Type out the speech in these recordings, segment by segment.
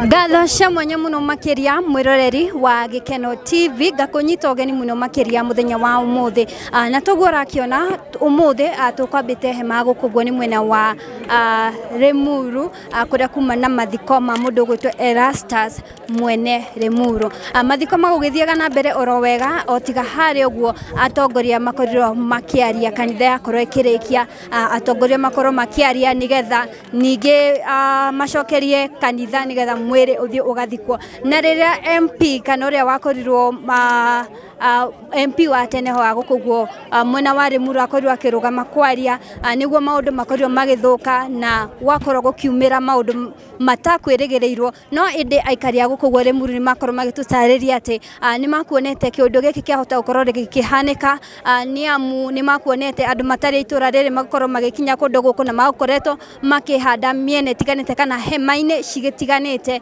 Ngatho cia mwanya muno makiria mwiroreri wa Gikeno TV gakunyita ogeni muno makiria muthenya wa umuthi na tugora kiona umuthi tukwambite hema gukugwo ni mwena wa Remuru kuria kuma na mathiko ma mundu gwitwo Erastus mwene Remuru mathiko magugithiaga na mbere oro wega otiga hari ogwo atongoria makoriro makiaria kanitha yakorwo ikirikia atongoria makorwo makiaria nigetha ninge macokerie kanitha nigetha mwere uthio ugathikwo na riria MP kana uria wakorirwo MP wa tene ho agukugwo mwena wa Remuru akorirwo akirugama kwaria niguo maundu makorirwo magithuka na wakorwo gukiumira maundu matakwirigirirwo no indi aikari agukugwo Remuru ni makorwo magitucariria ati ni makuonete kiundu giki kiahota gukorwo gikihanika ni amu ni makuonete andu matari itura riri makorwo magikinya kundu guku na makoretwo makihanda miene tiganite kana hema-ine cigitiganite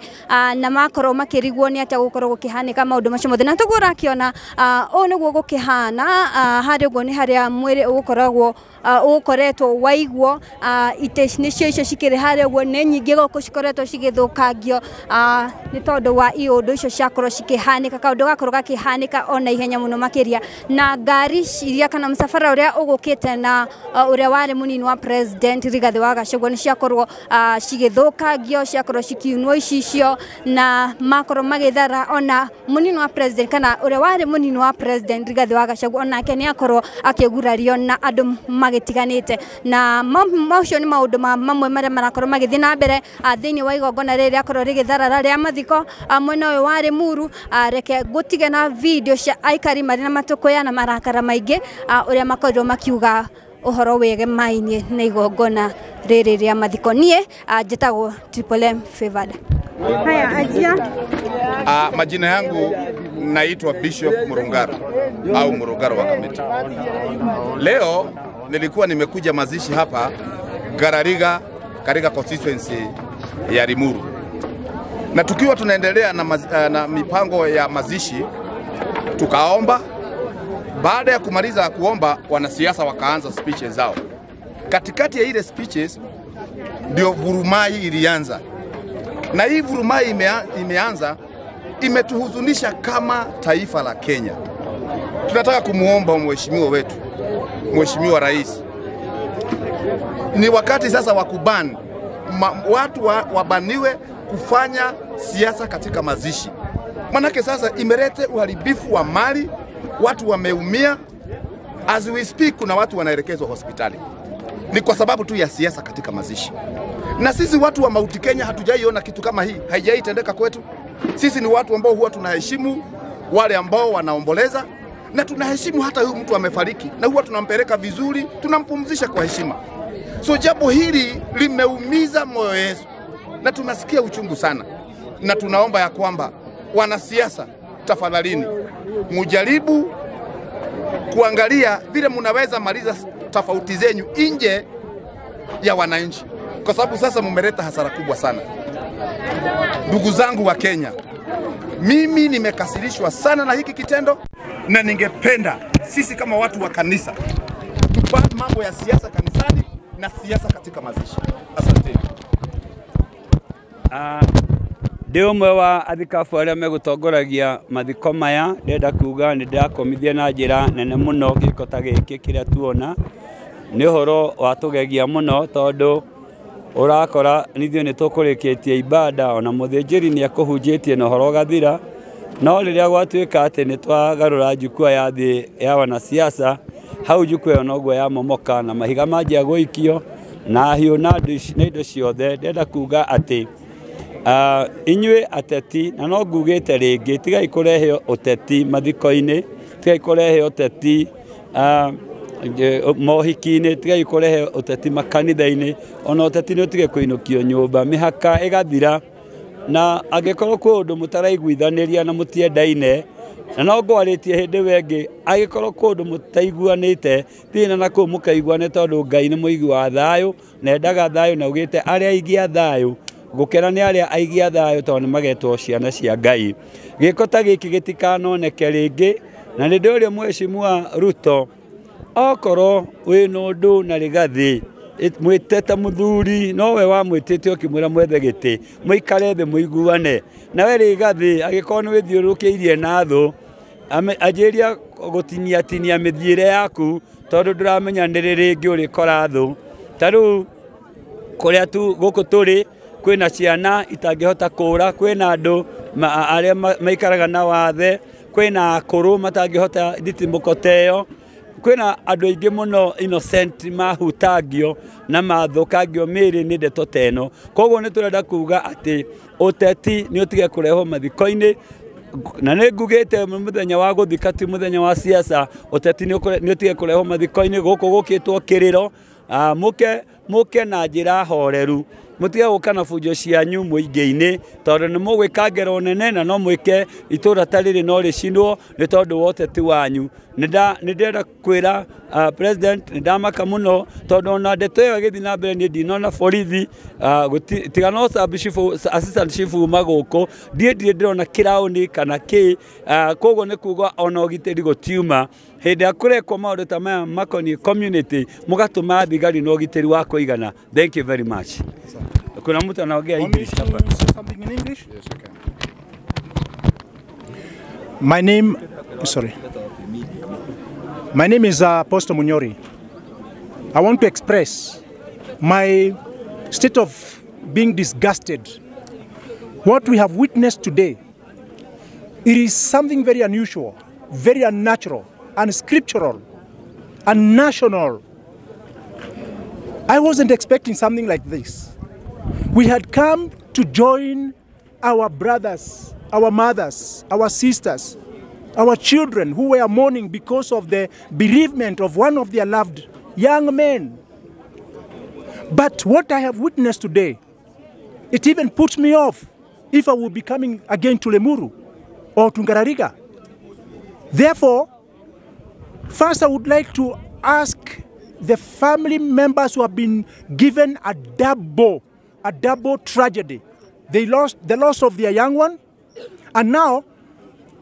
na makorwo makirigwo ni ati gukorwo gukihanika maundu macio mothe na tugura kiona o niguo gukihana hari ugo ni haria mwiri ugukoragwo ukoretwo waigwo iteshini cio icio cikiri hari ugo ni nyingi goko cikoretwo cigithukangio ni tondu wa iundu icio ciakorwo cikihanika kaundu gakorwo gakihanika ona ihenya muno makiria na ngari iria kana msafara uria ugukite na uria wari munini wa president Rigathi wa Gachagua ni ciakorwo cigithukangio ciakorwo cikiunwo icio na makorwo magithara ona munini wa president kana uria wari munini wa president Rigathi wa Gachagua onake ni akorwo akigurario na andu magitiganite na macio ni maundu mamwe maria marakorwo magithi na mbere thiini wa igongona riri akorwo rigitharara ria mathiko mwena uyu wa Remuru reke gutige na video cia aikari mari na matukuya na marakara maingi uria makorwo makiuga uhoro wege mainie na igongona riri ria mathiko nie njitagwo Triple M Favored. Haya ajia majina yangu naitwa Bishop Murungaro au Murungaro wa Kamiti. Leo nilikuwa nimekuja mazishi hapa Garariga katika constituency ya Remuru. Na tukiwa tunaendelea na mipango ya mazishi tukaomba. Baada ya kumaliza kuomba wanasiasa wakaanza speeches zao. Katikati ya ile speeches ndio vurumai ilianza. Na hii vurumai imeanza imetuhuzunisha kama taifa la Kenya. Tunataka kumuomba mheshimiwa wetu, Mheshimiwa Rais. Ni wakati sasa wa kuban watu wabaniwe kufanya siasa katika mazishi. Manake sasa imelete uharibifu wa mali, watu wameumia. As we speak kuna watu wanaelekezwa hospitali. Ni kwa sababu tu ya siasa katika mazishi. Na sisi watu wa Mount Kenya hatujaiona kitu kama hii, haijaitendeka kwetu. Sisi ni watu ambao huwa tunaheshimu wale ambao wanaomboleza na tunaheshimu hata huyu mtu amefariki na huwa tunampeleka vizuri, tunampumzisha kwa heshima. So jambo hili limeumiza moyo wetu na tunasikia uchungu sana. Na tunaomba ya kwamba wanasiasa tafadhalini mujaribu kuangalia vile mnaweza maliza tofauti zenyu nje ya wananchi, kwa sababu sasa mumeleta hasara kubwa sana. Ndugu zangu wa Kenya, mimi nimekasirishwa sana na hiki kitendo na ningependa sisi kama watu wa kanisa tupate mambo ya siasa kanisani na siasa katika mazishi. Asante. Ndio mwe wa athikabu aria megutongoragia mathiko maya ndenda kuga ni ndakomithia na njira nene muno giko ta giki kiria tuona ni horo watugegia muno tondu urakora nithio ni tukurikitie ibada ona muthinjiri ni akuhunjitie na horo gathira no riria gwatuika ati ni twagarura njukua ya thi ya wanasiasa hau njukua yo noguo ya momoka na mahiga manjia guikio na hiu na indo ciothe ndenda kuga ati inywe ateti na no ngugite ringi tigai kurehe uteti mathiko-ini tigai kurehe uteti mohiki-ini tigai kurehe uteti makanitha-ini ona uteti ni utige kuinukio nyumba mihaka igathira na agikorwo ku undu mutaraiguithaniria na mutiendaine na no ngwaritie hindi wengi agikorwo ku undu mutaiguanite thina na ku mukaiguane tondu Ngai ni muigi wa thayu na endaga thayu na ugite aria aigia thayu gukera ni aria aigia thayu tondu magetwo ciana cia Ngai giko ta giki gitikanoneke ringi na ni ndio Mheshimiwa Ruto okorwo wi nundu na Rigathi mwitete muthuri nowe wa mwitete okimwira mwethe giti muikare the muiguane nawe rigathi agikorwo ni withiurukiirie na thu ajiria gutinia mithiire yaku tondu nduramenya ni ringi urikora thu taru kuria tu guku turi kwina ciana itangihota kura kwina andu aria maikaraga na wathe kwina akuru matangihota nditimukoteo kwina andu aingi muno innocent mahutagio na mathukagio miri ni ndeto teno koguo ni turenda kuga ati uteti ni utige kureho mathiko-ini na ne ngugite muthenya wa guthika ti muthenya wa siasa uteti ni utige kureho mathiko-ini guku gukitwo kiriro muke na njira horeru mutige guka na bunjo cianyu muingi-ini tondu ni mugwika ngero nene na no mwike itura tariri no ricinwo ni tondu wa uteti wanyu nindenda kwira president ndamaka muno tondu na ndeto iyo githi na mbere ni ndinona borithi tigana assistant chief maguko ndirona kirauni kana ki koguo ni kuga ona ugitiri gutiuma hindi akurekwo maundu ta maya makoni community mugatuma thigari no ugitiri wa kuigana. Thank you very much. Kuna mtu anaongea English hapa? Something in English? Yes, you can. My name is Apostle Munyori. I want to express my state of being disgusted. What we have witnessed today, it is something very unusual, very unnatural, unscriptural, unnational. I wasn't expecting something like this. We had come to join our brothers, our mothers, our sisters, our children who were mourning because of the bereavement of one of their loved young men. But what I have witnessed today, it even puts me off if I will be coming again to Lemuru or to Ngarariga. Therefore, first I would like to ask the family members who have been given a double tragedy. They lost the loss of their young one, and now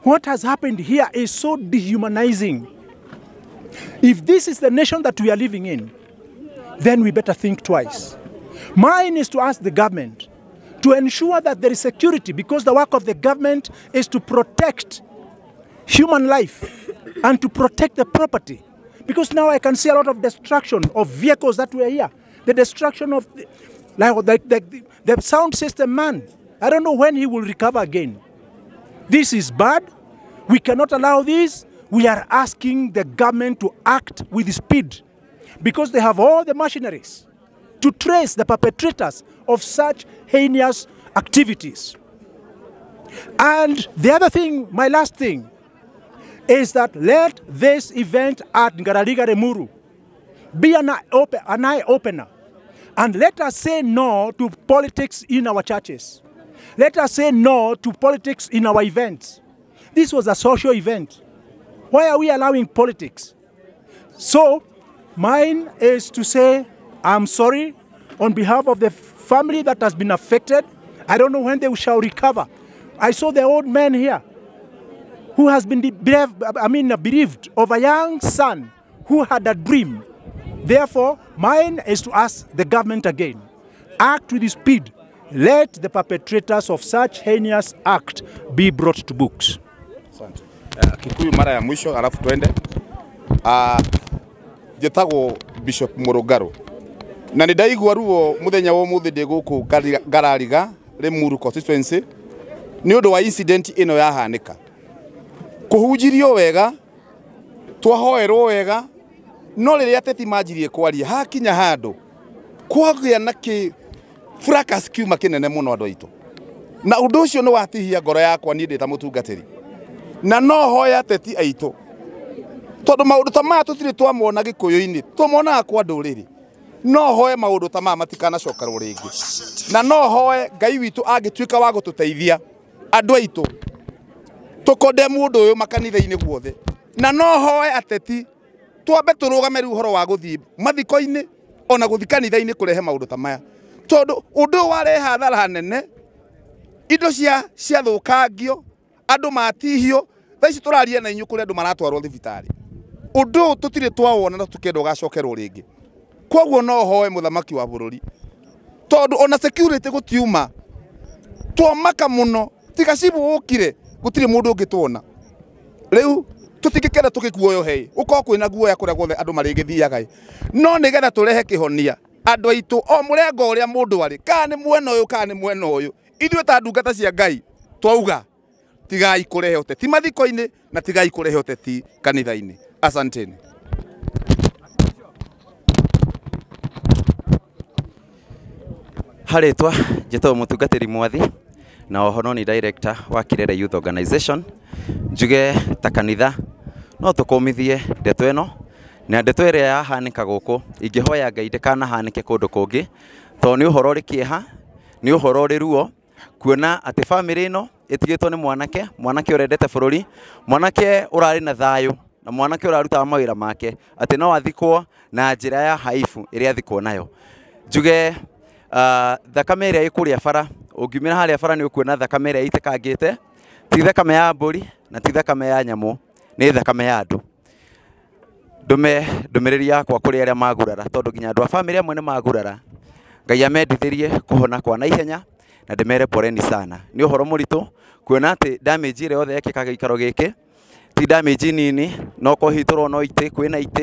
what has happened here is so dehumanizing. If this is the nation that we are living in, then we better think twice. Mine is to ask the government to ensure that there is security, because the work of the government is to protect human life and to protect the property. Because now I can see a lot of destruction of vehicles that were here. The destruction of the sound system man. I don't know when he will recover again. This is bad. We cannot allow this. We are asking the government to act with speed, because they have all the machineries to trace the perpetrators of such heinous activities. And the other thing, my last thing, is that let this event at Ngarariga Lemuru be an eye-opener. And let us say no to politics in our churches. Let us say no to politics in our events. This was a social event. Why are we allowing politics? So, mine is to say, I'm sorry on behalf of the family that has been affected. I don't know when they shall recover. I saw the old man here who has been bereaved of a young son who had a dream. Therefore, mine is to ask the government again, act with speed. Let the perpetrators of such heinous act be brought to books. Kikuyu mara ya mwisho alafu tuende. Njetago Bishop Murungaru. Na nidaigua ruo muthenya wa muthi ndi guku Ngarariga Lemuru constituency ni undu wa incident ino yahanika. Kuhunjirio wega, twahoerwo wega, no riria ateti manjirie kwaria hakinya handu kwagia na ki fracas kiuma kinene muno andu aitu. Na undu ucio ni watihia ngoro yakwa ni ndita mutungatiri. Na no hoya ateti aitu. Tondu maundu ta maya tutiri twamona Gikuyu-ini, twamona kwa nduriri. No hoye maundu ta maya matikana cokerwo ringi. Na no hoye Ngai witu angituika wa gututeithia andu aitu tukode mundu uyu makanitha-ini guothe. Na no hoye ateti twambe turugame ru horo wa guthii mathiko-ini ona guthii kanitha-ini kurehe maundu ta maya. Tondu undu warehe hathara nene, indo cia thukangio, andu matihio, thaici turaria na inyu kuri andu maratwarwo thibitari. Undu tutire twawona na tukenda ugacokerwo ringi. Koguo no hoe muthamaki wa bururi tondu ona security gutiuma twamaka muno tiga cibu ukire gutire mundu ungitwona riu tutingikenda tukikuoyo hei uko kwina guoya kuria guothe andu marigithiaga no nigetha turehe kihonia andu aitu o murengo uria mundu ari kana ni mwena uyu kana ni mwena uyu ithuĩ ta ndungata cia Ngai twauga tigai kurehe uteti mathiko-ini na tigai kurehe uteti kanitha-ini. Asanteni. Haretwa njĩtagwo mũtungatĩri mwathi na oho ni director wa Kirere Youth Organization. Njuge ta kanitha no tũkũmithie ndeto ĩno na ndeto ĩrĩa yahanĩka gũkũ ingĩhoya Ngai ndĩkanahanĩke kũndũ kũngĩ tondũ nĩ ũhoro ũrĩ kĩeha, nĩ ũhoro ũrĩ ruo kuona atĩ famĩlĩ ĩno ĩtigĩtwo nĩ mwanake ũrendete bũrũri, mwanake ũrarĩ na thayũ na mwanake ũrarutaga mawĩra make atĩ no athikwo na njĩra ya haifu ĩrĩa athikwo nayo. Njuge thakame ĩrĩa ĩkũrĩa bara, ũngiumĩra harĩa bara nĩ ũkuona thakame ĩrĩa ĩitĩkangĩte, ti thakame ya mbũri na ti thakame ya nyamũ, nĩ thakame ya andũ. Ndũmĩrĩri yakwa kũrĩ arĩa magurara tondũ nginya andũ a famĩlĩ amwe nĩ magurara, Ngai amendithĩrie kũhona kwa naihenya na ndĩmere poreni sana. Nĩ ũhoro mũritũ kuona atĩ damage ĩrĩa yothe yekĩkaga gĩikaro gĩkĩ ti damage nini, no kũhitũrwo no itĩ,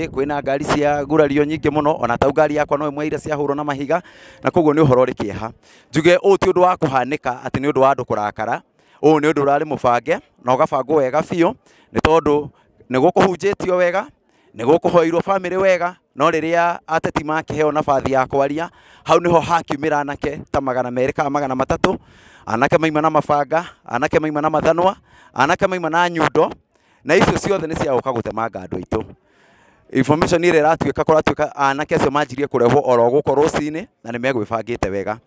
kwĩna ngari cia gurario nyingĩ mũno, ona ta ngari yakwa no ĩmwe iria ciahũrwo na mahiga, na koguo nĩ ũhoro ũrĩ kĩeha. Njuge ũũ ti ũndũ wa kũhanĩka atĩ nĩ ũndũ wa andũ kũrakara, ũũ nĩ ũndũ ũrarĩ mũbange na ũgabangwo wega biũ, nĩ tondũ nĩ gũkũhunjĩtio wega, nĩ gũkũhoirwo famĩlĩ wega, no rĩrĩa ateti makĩheo nabathi ya kwaria, hau nĩho hakiumĩra anake ta 200 kana 300, anake maima na mabanga, anake maima na mathanwa, anake maima na nyundo, na icio ciothe nĩ ciagũka gũtemanga andũ aitũ. Information ĩrĩa ĩratuĩka anake acio manjirie kũrehwo oro gũkũ rũcinĩ na nĩ megwĩbangĩte wega.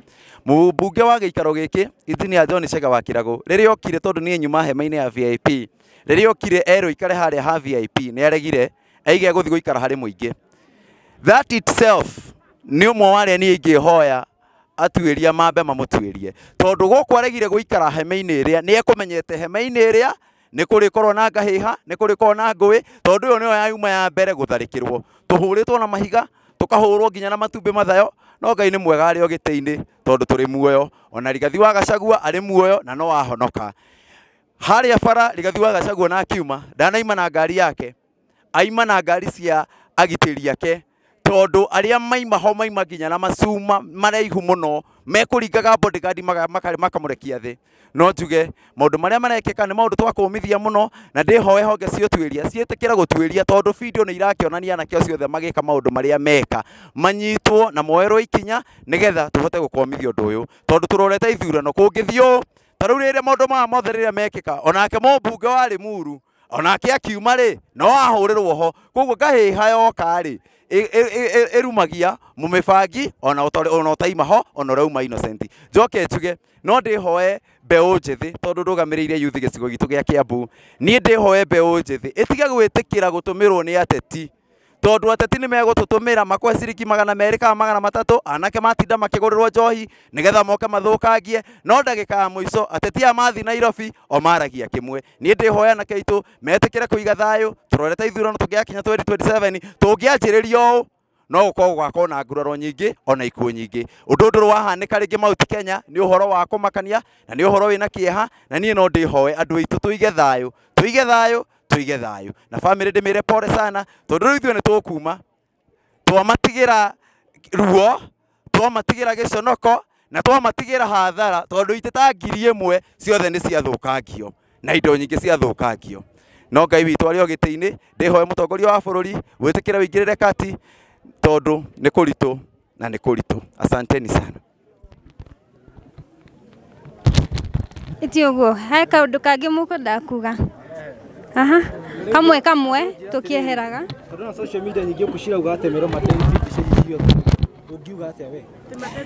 Mũmbunge wa gĩikaro gĩkĩ Injinia John Chega wa Kĩrago rĩrĩa okire tondũ niĩ nyuma hema-inĩ ya VIP, rĩrĩa okire erwo ikare harĩa ha VIP nĩ aregire aige gũthiĩ gũikara harĩ mũingĩ. That itself nĩ ũmwe wa arĩa niĩ ingĩhoya atuĩria mambe mamũtuĩrie tondũ gũkũ aregire gũikara hema-inĩ ĩrĩa nĩ ekũmenyete hema-inĩ ĩrĩa nĩ kũrĩkorwo na ngahĩha, nĩ kũrĩkorwo na ngũĩ, tondũ ĩyo nĩyo yuma ya mbere gũtharĩkĩrwo. Tũhũrĩtwo na mahiga, tũkahũrwo nginya na matumbĩ mathayo, no Ngai nĩ mwega arĩ o gĩtĩ-inĩ tondũ tũrĩ muoyo. Ona Rigathi wa Gachagua arĩ muoyo na no ahonoka. Harĩa bara Rigathi wa Gachagua na akiuma, ndanaima na ngari yake, aima na ngari cia agitĩri ake, tondũ arĩa maima ho maima nginya na macuma maraihu mũno mekũringaga bodyguard makamũrekia thĩ. No njuge maũndũ marĩa marekĩka nĩ maũndũ twa kũmithia mũno, na ndĩhoe honge cia ũtuĩria ciĩtĩkĩra gũtuĩria tondũ video nĩ irakĩonania anake acio othe magĩka maũndũ marĩa meka, manyitwo na moerwo ikinya nĩgetha tũhote gũkomithia ũndũ ũyũ, tondũ tũrorete ithurano kũngĩthiũ ta rĩu rĩrĩa maũndũ maya mothe rĩrĩa mekĩka, onake mũmbunge wa Limuru onake akiuma rĩ no ahũrĩrwo ho. Koguo ngahĩha yoka rĩ erumagia mũmĩbangi ona ũtaima ho ona ũrauma innocent. Njoke njuge no ndĩhoe mbeũ njĩthĩ tondũ ndũgamĩrĩire youth gĩcigo gitũ gĩa Kiambu, niĩ ndĩhoe mbeũ njĩthĩ ĩtige gwĩtĩkĩra gũtũmĩrwo nĩ ateti, tondũ ateti nĩ megũtũtũmĩra makwe ciringi 200 kana 300, anake matinda makĩgũrĩrwo njohi nĩgetha moke mathũkangie, no ndagĩka ya mũico ateti aya mathi Nairobi o maragia kĩmwe. Niĩ ndĩhoya anake aitũ metĩkĩre kũiga thayũ, tũrorete ithurano tũngĩakinya 2027 tũngĩanjĩrĩria ũũ no gũkorwo gwakorwo na nguraro nyingĩ ona ikuũ nyingĩ. Ũndũ ũndũ wahanĩka rĩngĩ Mount Kenya nĩ ũhoro wa kũmakania na nĩ ũhoro wĩna kĩeha, na niĩ no ndĩhoe andũ aitũ tuige thayũ, tuige thayũ na family ndĩmĩre pole sana tondũ rĩu ithuĩ nĩ tũkuma twamatigĩra ruo, twamatigĩra gĩconoko na twamatigĩra hathara tondũ itĩ ta 1000 ciothe nĩ ciathũkangio na indo nyingĩ ciathũkangio. No Ngai witũ arĩ o gĩtĩ-inĩ, ndĩhoe mũtongoria wa bũrũri gwĩtĩkĩra wĩingĩrĩre kati tondũ nĩ kũritũ na nĩ kũritũ. Asanteni sana. Ciugo hai kaũndũ kangĩ mũkwenda kuga? Kamwe tũkĩeheraga tondũ na social media nyingĩ ũkũcirauga atemerwo mateithio ũngiuga atĩa we?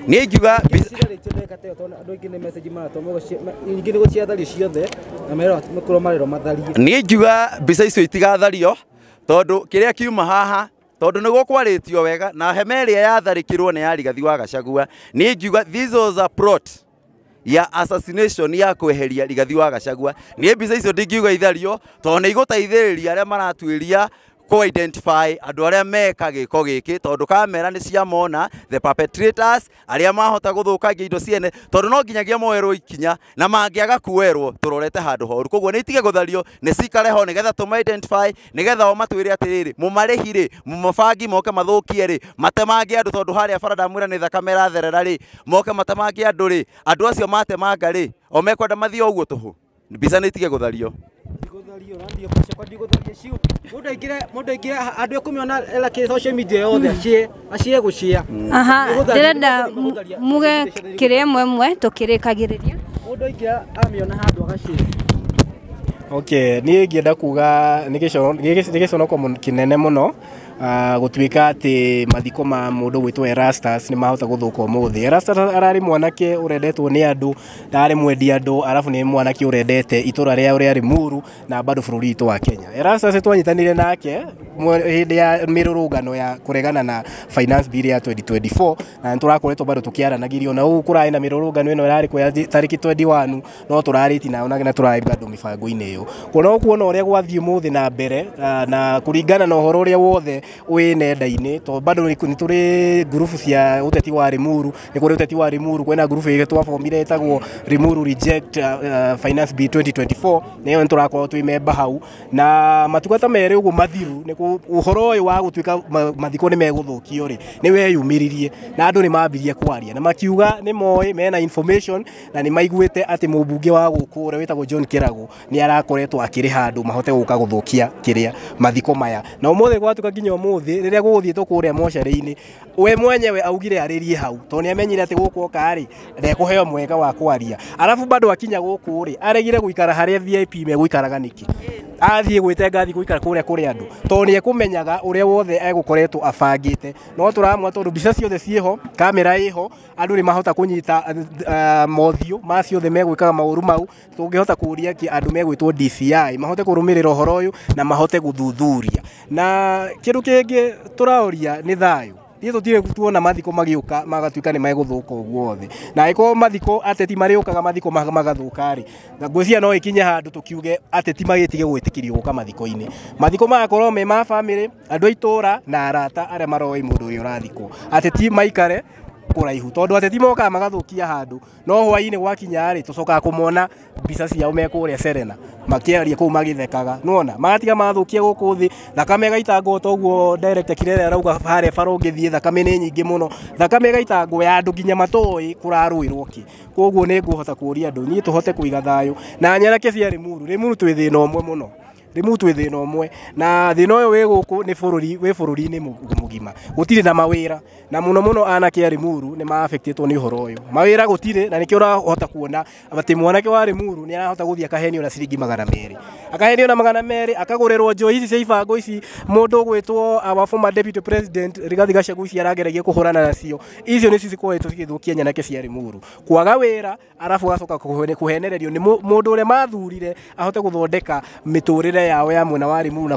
Niĩ ingiuga andũ aingĩ nĩ message maratũma nyingĩ nĩ gũciathario ciothe na merwo marerwo matharie. Niĩ ingiuga mbica icio itigathario tondũ kĩrĩa kiuma haha tondũ nĩ gũkwarĩtio wega na hema ĩrĩa yatharĩkĩrwo nĩ ya Rigathi wa Gachagua. Niĩ ingiuga this was a plot ya assassination ya kweheria Rigathi wa Gachagua. Niĩ mbica icio ndingiuga ithario tondũ nĩ igũteithĩrĩria arĩa maratuĩria ko identify andu aria meka giko giki tondu kamera ni cia mona the perpetrators aria mahota guthukagia indo ciene tondu no nginyagia moerwo ikinya na mangiaga kuerwo turorete handu horu koguo ni itige guthario ni cikare ho nigetha tuma identify nigetha o matwire atiriri mumarehire mumabangi moke mathukie ri matemangia andu tondu haria barada mwira ni thakame ratherera ri moke matemangia andu ri andu acio matemanga ri o mekwenda mathio uguo tuhu mbica ni itige guthario Mundu ingire andu kumiona ela social media yothe acie gucia ndirenda muge kire mwemwe tukirikagiriria mundu ingire amiona handu agacia. Okay, ni ngienda kuga ni giconoko kinene muno gutuika ati mathiko ma mundu gwitwo Erastus ni mahota guthuka umuthi. Erastus arari mwanake urendetwo ni andu, ndari mwendi andu, arafu ni mwanake urendete itura ria uri ari muru na bado bururi itu wa Kenya. Erastus twanyitanire nake hindi ya mirurungano ya kuregana na finance bill ya 2024 na turakoretwo bado tukiaranagirio na ukurai na mirurungano ino irari kwa tariki 21 no turariti na ona turai bado mibango-ini iyo. Kuona kuona uria gwathie umuthi na mbere na kuringana na uhoro uria wothe we nenda-ini to bado ni turi group cia uteti wa Rimuru ni kuri uteti wa Rimuru kwena group ige twafomire etagwo Rimuru reject finance bill 2024 niyo turakorwo twi member hau na matugata mere ugu mathiru ni uhoro uyu wa gutuika mathiko ni meguthukio ri ni we yumiririe na andu ni mambirie kwaria na makiuga ni moe mena information na ni maiguite ati mubunge wa guku ure wetagwo John Kirago ni arakoretwo akiri handu mahote guka guthukia kiria mathiko maya na umuthi gwatuka nginya umuthi riria guguthie kuria moshari-ini we mwenyewe augire aririe hau to ni amenyire ati guku okari ndekuheo mwega wa kwaria arafu bado akinya guku ri aregire guikara haria VIP meguikaraga niki athie gwite ngathi guikara kuria andu to ni ekumenyaga uria wothe egukoretwo abangite no turamwa tondu mbica ciothe cieho kamera iho andu ni mahota kunyita mothio ma ciothe megwikaga mauru mau tungihota kuria ki andu megwitwo DCI mahote kurumirira uhoro uyu na mahote guthuthuria na kindu kingi turaoria ni thayu Ni tutire tuona mathiko magiuka magatuika ni meguthuka guothe na iko mathiko ateti mariukaga mathiko magathuka ri na ngwĩcia no ikinye handu tukiuge ateti magitige gwĩtĩkĩrio guka mathiko-ini mathiko magakorwo me ma family andu aitura na arata aria maroi mundu uria urathiko ateti maikare kuraihu tondu ateti moka magathukia handu no hwaini gwakinya ri tucoka kumona mbica ciao mekuria Serena makiaria kuu magithekaga nuona magatiga mathukia guku thi thakame gaitangwo toguo director Kirere arauga hare barongithie thakame ni nyingi muno thakame gaitangwo ya andu nginya matoi kuraruirwo ki koguo ni nguhota kuria andu ni tuhote kuiga thayu na nyarake cia Rimuru twi thina umwe muno Rimuru thina umwe na thina uyu wi guku ni bururi-ini mugima gutire na mawira na muno anake a Rimuru ni ma affectedwo ni uhoro uyu mawira gutire na nikio urahota kuona ati mwanake wa Rimuru ni arahota guthia akahenio na ciringi 200 akahenio na 200 akagurirwo njohi ici cia ibango ici mundu gwitwo our former deputy president Rigathi Gachagua ici arageragia kuhurana nacio icio ni cikoetwo cigithukia nyanake cia Rimuru kwaga wira arafu gacoka kuhenererio ni mundu uria mathurire ahote guthondeka miturire yao ya mwena wa Rimuru na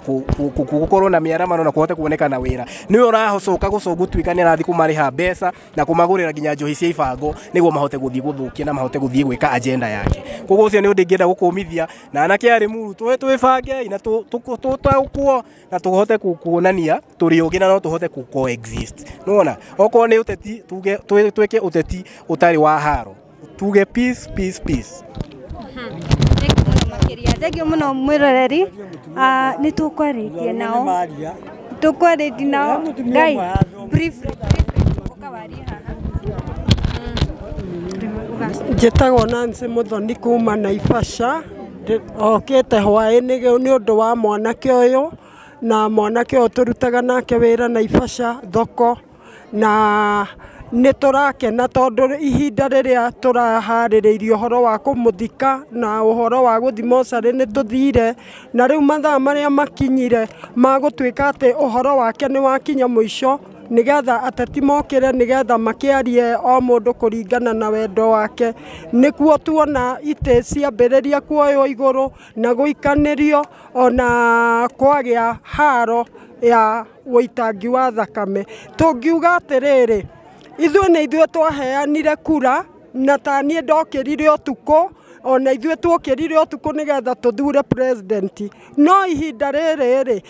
gukorwo na miaramano na kuhote kuonekana wira niwe urahocoka gutuika ni arathi kumariha mbeca na kumagurira nginya njohi cia ibango niguo mahote guthii guthukia na mahote guthii gwika agenda yake koguo ucio ni undu ngienda gukumithia na anake a Rimuru twibange na tutakuo na tuhote kuonania turi ugi na no tuhote coexist nuona okorwo ni uteti twike uteti utari wa haro tuge peace Thengio muno mwiroreri ni tukwaritie nao ngai briefly ukawaria haha njitagwo Nancy Muthoni kuma Naivasha okite hwaini ni undu wa mwanake uyu na mwanake uyu turutaga nake wira Naivasha thoko na ni turakena tondu ihinda riria turahaririirio uhoro wa kumuthika na uhoro wa guthi mocarĩ ni tuthire na riu mathaa maria makinyire magutuika ati uhoro wake ni wakinya muico nigetha ateti mokire nigetha makiarie o mundu kuringana na wendo wake nikuo tuona ite ciambiriria kuoyo iguru na guikanirio ona kwagia haro ya witangi wa thakame tungiuga atiriri ithuĩ nĩ ithuĩ twaheanire kura na tani ndokĩrire ũtukũ ona ithuĩ twokĩrire ũtukũ nĩgetha tũthure president no ihinda rĩrĩ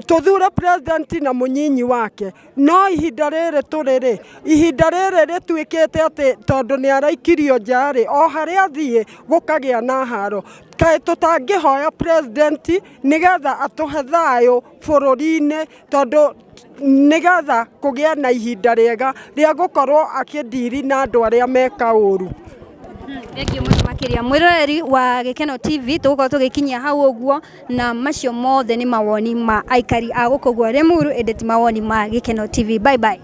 tũthure president na mũnyinyi wake no ihinda rĩrĩ tũrĩ ihinda rĩrĩ rĩtuĩkĩte atĩ tondũ nĩ araikirio njarĩ o harĩa athiĩ gũkagĩa na haro kaĩ tũtangĩhoya president nĩgetha atũhe thayũ bũrũri-inĩ tondũ nĩgetha kũgĩa na ihinda rĩega rĩa gũkorwo akĩndiri na andũ arĩa meka ũru. Thank you muno makiria mwiroreri wa Gikeno TV tugukorwo tugikinyia hau uguo na macio mothe ni mawoni ma aikari a gũkũ gwa Limuru edit mawoni ma Gikeno TV. Bye bye.